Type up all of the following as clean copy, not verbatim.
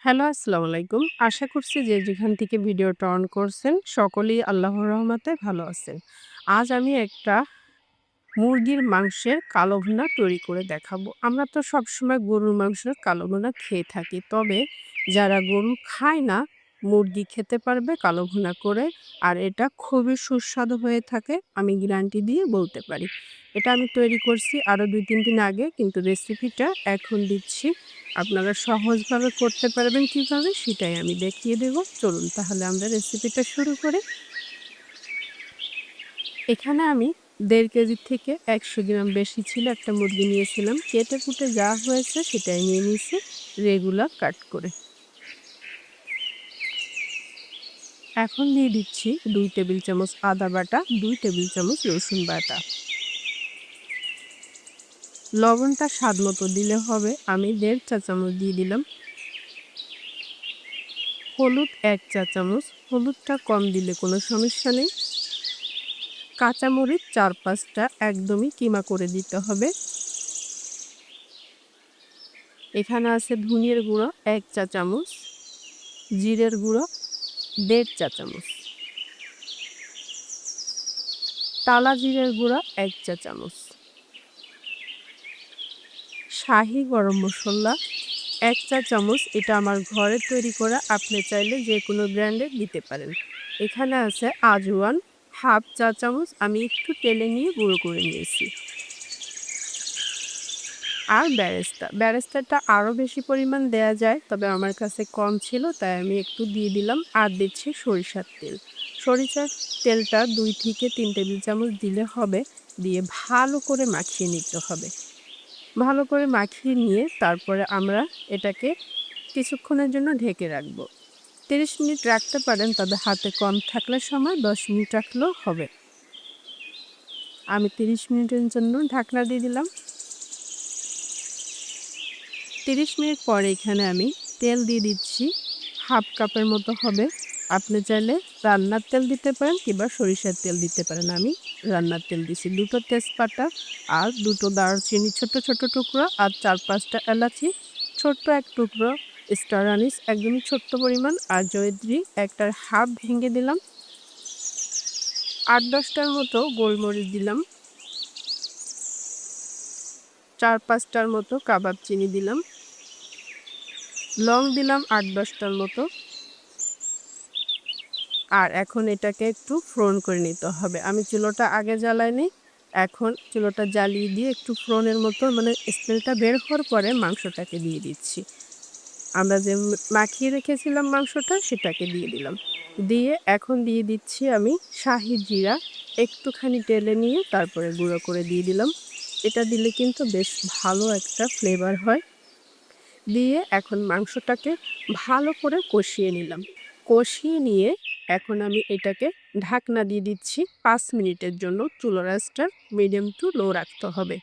Hello, আসসালামু আলাইকুম। আশা করছি যে যেখান থেকে ভিডিওটা অন করছেন সকলেই আল্লাহর রহমতে ভালো আছেন। আজ আমি একটা মুরগির মাংসের কালো ভুনা তৈরি করে দেখাবো। আমরা তো সবসময় গরুর মাংসের কালো ভুনা খেয়ে থাকি। তবে যারা গরু খায় না, মুরগি খেতে পারবে কালো ভুনা করে। আর এটা খুবই সুস্বাদু হয়ে থাকে। আমি গ্যারান্টি দিয়ে বলতে পারি। এটা আমি তৈরি করছি আরও ২-৩ দিন আগে, কিন্তু রেসিপিটা এখন দিচ্ছি। আপনারা সহজভাবে করতে পারবেন কিভাবে সেটাই আমি দেখিয়ে দেব। চলুন তাহলে আমরা রেসিপিটা শুরু করি। এখানে আমি ১.৫ কেজির থেকে ১০০ গ্রাম বেশি ছিল একটা মুরগি নিয়েছিলাম। কেটে-কুটে যা হয়েছে সেটাই নিয়ে নিয়েছি রেগুলার কাট করে। এখন দিয়ে দিচ্ছি ২ টেবিল চামচ আদা বাটা, ২ টেবিল চামচ রসুন বাটা। লবণটা স্বাদমতো দিলে হবে। আমি ১.৫ চা চামচ দিয়ে দিলাম। হলুদ ১ চা চামচ, হলুদটা কম দিলে কোনো সমস্যা নেই। কাঁচামরিচ ৪-৫ টা একদমই কিমা করে দিতে হবে। এখানে আছে ধনিয়ার গুঁড়ো ১ চা চামচ, জিরের গুঁড়ো ১.৫ চা চামচ, টালা জিরের গুঁড়া ১ চা চামচ, শাহি গরম মসলা ১ চা চামচ। এটা আমার ঘরে তৈরি করা, আপনি চাইলে যেকোনো ব্র্যান্ডের দিতে পারেন। এখানে আছে আজওয়ান ১/২ চা চামচ, আমি একটু টেলে নিয়ে গুঁড়ো করে নিয়েছি। আর বেরেস্তাটা আরও বেশি পরিমাণ দেয়া যায়, তবে আমার কাছে কম ছিল তাই আমি একটু দিয়ে দিলাম। আর দিচ্ছি সরিষার তেল। সরিষার তেলটা ২ থেকে ৩ টেবিল চামচ দিলে হবে। দিয়ে ভালো করে মাখিয়ে নিতে হবে। ভালো করে মাখিয়ে নিয়ে তারপরে আমরা এটাকে কিছুক্ষণের জন্য ঢেকে রাখবো। ৩০ মিনিট রাখতে পারেন, তবে হাতে কম থাকলে সময় ১০ মিনিট রাখলেও হবে। আমি ৩০ মিনিটের জন্য ঢাকনা দিয়ে দিলাম। ৩০ মিনিট পরে এখানে আমি তেল দিয়ে দিচ্ছি। ১/২ কাপের মতো হবে। আপনি চাইলে রান্নার তেল দিতে পারেন কিংবা সরিষার তেল দিতে পারেন। আমি রান্নার তেল দিছি। ২ টো তেজপাতা আর ২ টো দারচিনি ছোট, ছোট টুকরো আর ৪-৫ টা এলাচি, ছোট্ট ১ টুকরো স্টার আনিস একদমই ছোট্ট পরিমাণ, আর জয়িত্রী ১ টার হাফ ভেঙে দিলাম। ৮-১০ টার মতো গোলমরিচ দিলাম। ৪-৫ টার মতো কাবাব চিনি দিলাম। লং দিলাম ৮-১০ টার মতো। আর এখন এটাকে একটু ফোড়ন করে নিতে হবে। আমি চুলোটা আগে জ্বালাইনি। এখন চুলোটা জ্বালিয়ে দিয়ে একটু ফোড়নের মতো মানে স্মেলটা বের হওয়ার পরে মাংসটাকে দিয়ে দিচ্ছি। আমরা যে মাখিয়ে রেখেছিলাম মাংসটা সেটাকে দিয়ে দিলাম। দিয়ে এখন দিয়ে দিচ্ছি আমি শাহি জিরা একটুখানি টেলে নিয়ে তারপরে গুঁড়ো করে দিয়ে দিলাম। এটা দিলে কিন্তু বেশ ভালো একটা ফ্লেভার হয়। দিয়ে এখন মাংসটাকে ভালো করে কষিয়ে নিলাম। কষিয়ে নিয়ে এখন আমি এটাকে ঢাকনা দিয়ে দিচ্ছি ৫ মিনিটের জন্য। চুলার আঁচটা মিডিয়াম টু লো রাখতে হবে।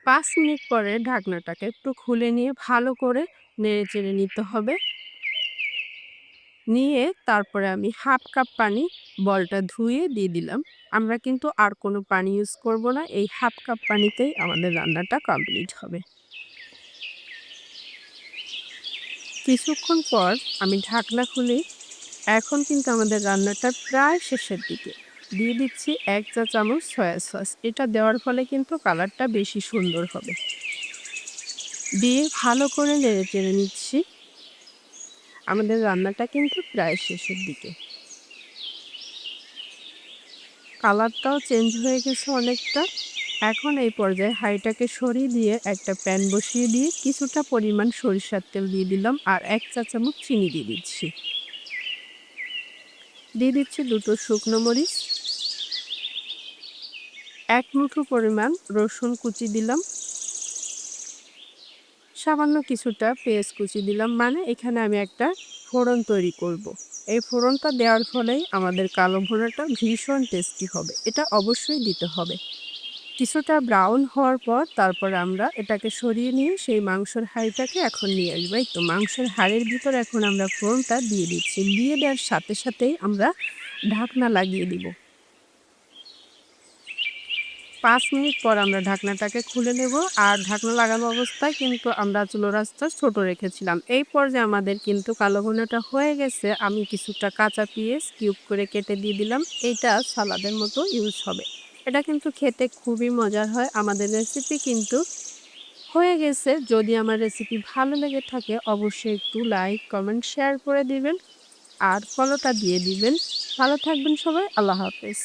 ৫ মিনিট পরে ঢাকনাটাকে একটু খুলে নিয়ে ভালো করে নেড়েচেড়ে নিতে হবে। নিয়ে তারপরে আমি ১/২ কাপ পানি বলটা ধুয়ে দিয়ে দিলাম। আমরা কিন্তু আর কোনো পানি ইউজ করব না। এই ১/২ কাপ পানিতেই আমাদের রান্নাটা কমপ্লিট হবে। কিছুক্ষণ পর আমি ঢাকনা খুলে এখন কিন্তু আমাদের রান্নাটা প্রায় শেষের দিকে। দিয়ে দিচ্ছি ১ চা চামচ সয়া সস। এটা দেওয়ার ফলে কিন্তু কালারটা বেশি সুন্দর হবে। দিয়ে ভালো করে নেড়েচেড়ে নিচ্ছি। আমাদের রান্নাটা কিন্তু প্রায় শেষের দিকে। কালারটাও চেঞ্জ হয়ে গেছে অনেকটা। এখন এই পর্যায়ে হাঁড়িটাকে সরিয়ে দিয়ে একটা প্যান বসিয়ে দিয়ে কিছুটা পরিমাণ সরিষার তেল দিয়ে দিলাম আর ১ চা চামচ চিনি দিয়ে দিচ্ছি। দিয়ে দিচ্ছি ২ টো শুকনো মরিচ, ১ মুঠো পরিমাণ রসুন কুচি দিলাম, সামান্য কিছুটা পেঁয়াজ কুচি দিলাম। মানে এখানে আমি একটা ফোড়ন তৈরি করব। এই ফোড়নটা দেওয়ার ফলেই আমাদের কালো ভুনাটা ভীষণ টেস্টি হবে। এটা অবশ্যই দিতে হবে। কিছুটা ব্রাউন হওয়ার পর তারপর আমরা এটাকে সরিয়ে নিয়ে সেই মাংসের হাঁড়িটাকে এখন নিয়ে আসবো। এই তো মাংসের হাঁড়ির ভিতর এখন আমরা ফোড়নটা দিয়ে দিচ্ছি। দিয়ে দেওয়ার সাথে সাথেই আমরা ঢাকনা লাগিয়ে দিব। 5 মিনিট পর আমরা ঢাকনাটাকে খুলে নেব। আর ঢাকনা লাগানো অবস্থায় কিন্তু আমরা চুলার আঁচটা ছোট রেখেছিলাম। এই পর্যায়ে আমাদের কিন্তু কালো ভুনাটা হয়ে গেছে। আমি কিছুটা কাঁচা পেঁয়াজ কিউব করে কেটে দিয়ে দিলাম। এইটা সালাদের মতো ইউজ হবে। এটা কিন্তু খেতে খুবই মজার হয়। আমাদের রেসিপি কিন্তু হয়ে গেছে। যদি আমার রেসিপি ভালো লেগে থাকে অবশ্যই একটু লাইক, কমেন্ট, শেয়ার করে দিবেন আর ফলোটা দিয়ে দিবেন। ভালো থাকবেন সবাই। আল্লাহ হাফেজ।